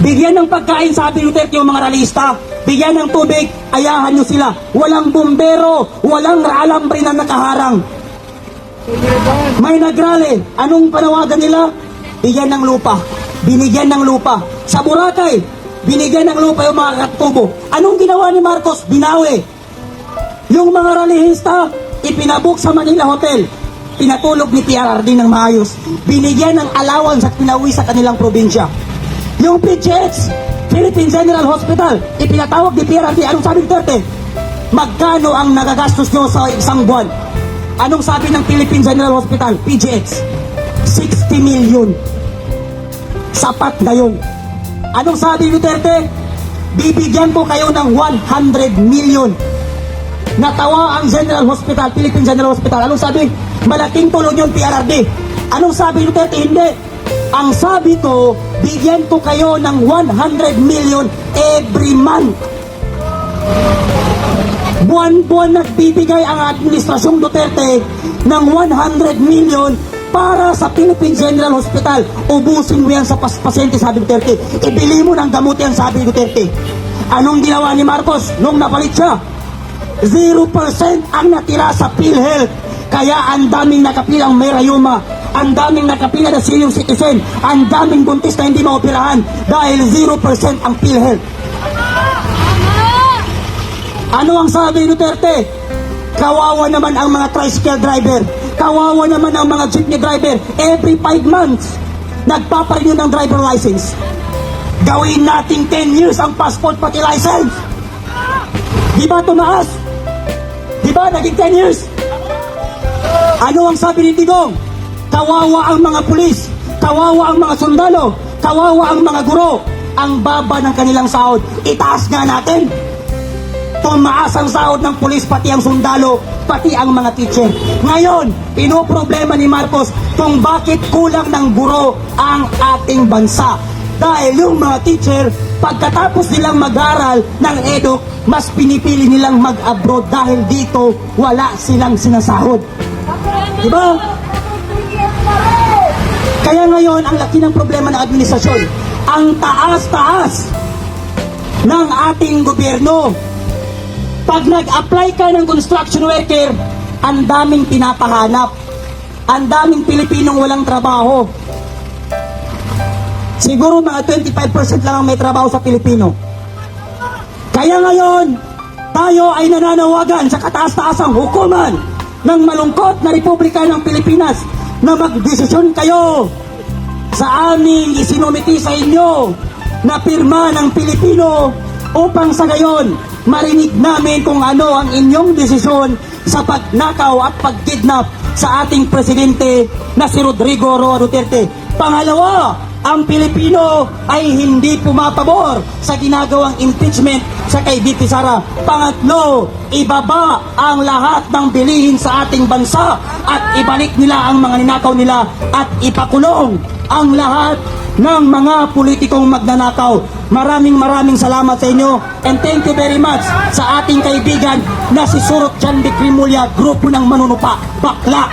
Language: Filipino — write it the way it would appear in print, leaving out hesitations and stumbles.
Bigyan ng pagkain, sabi Duterte, yung mga ralista. Bigyan ng tubig, ayahan nyo sila. Walang bumbero, walang alambre na nakaharang. May nagrally. Anong panawagan nila? Bigyan ng lupa. Binigyan ng lupa. Sa Boracay, binigyan ng lupa yung mga katubo. Anong ginawa ni Marcos? Binawi. Yung mga rallyista, ipinabook sa Manila Hotel. Pinatulog ni PRRD ng maayos. Binigyan ng allowance at pinawi sa kanilang probinsya. Yung PGH, Philippine General Hospital, ipinatawag ni PRRD. Anong sabi ni Duterte? Magkano ang nagagastos nyo sa isang buwan? Anong sabi ng Philippine General Hospital, PGH? 60 million. Sapat na yun. Anong sabi ni Duterte? Bibigyan ko kayo ng 100 million. Natawa ang General Hospital, Philippine General Hospital. Anong sabi? Malaking tulong yung PRRD. Anong sabi ni Duterte? Hindi. Ang sabi ko, bigyan ko kayo ng 100 million every month. Buwan-buwan nagbibigay ang Administrasyong Duterte ng 100 million para sa Philippine General Hospital. Ubusin mo yan sa pasyente, sabi Duterte. Ibili mo ng gamot yan, sabi Duterte. Anong ginawa ni Marcos nung napalit siya? 0% ang natira sa PhilHealth. Kaya ang daming nakapilang may rayuma, ang daming nakapila na senior citizen, ang daming buntis na hindi maoperahan dahil 0% ang PhilHealth. Ano ang sabi ni Duterte? Kawawa naman ang mga tricycle driver, kawawa naman ang mga jeepney driver. Every 5 months, nagpaparenew ng driver license. Gawin nating 10 years ang passport pati license. Di ba tumaas? Di ba naging 10 years? Ano ang sabi ni Digong? Kawawa ang mga pulis, kawawa ang mga sundalo, kawawa ang mga guro. Ang baba ng kanilang sahod, itaas nga natin. Tumaas ang sahod ng pulis, pati ang sundalo, pati ang mga teacher. Ngayon, pinoproblema ni Marcos kung bakit kulang ng guro ang ating bansa. Dahil yung mga teacher, pagkatapos nilang mag-aral ng EDUC, mas pinipili nilang mag-abroad dahil dito wala silang sinasahod. Diba? Kaya ngayon, ang laki ng problema ng administrasyon. Ang taas-taas ng ating gobyerno. Pag nag-apply ka ng construction worker, ang daming pinapahanap. Ang daming Pilipinong walang trabaho. Siguro mga 25% lang ang may trabaho sa Pilipino. Kaya ngayon, tayo ay nananawagan sa kataas-taasang hukuman ng malungkot na Republika ng Pilipinas na magdesisyon kayo sa aming isinumiti sa inyo na pirma ng Pilipino upang sa gayon marinig namin kung ano ang inyong desisyon sa pagnakaw at pagkidnap sa ating presidente na si Rodrigo Roa Duterte. Pangalawa, ang Pilipino ay hindi pumapabor sa ginagawang impeachment sa kay VP Sara. Pangatlo, ibaba ang lahat ng bilihin sa ating bansa at ibalik nila ang mga ninakaw nila at ipakulong ang lahat ng mga politikong magnanakaw. Maraming salamat sa inyo and thank you very much sa ating kaibigan na si Surot Jan Bikrimulya, grupo ng manunupa. Bakla!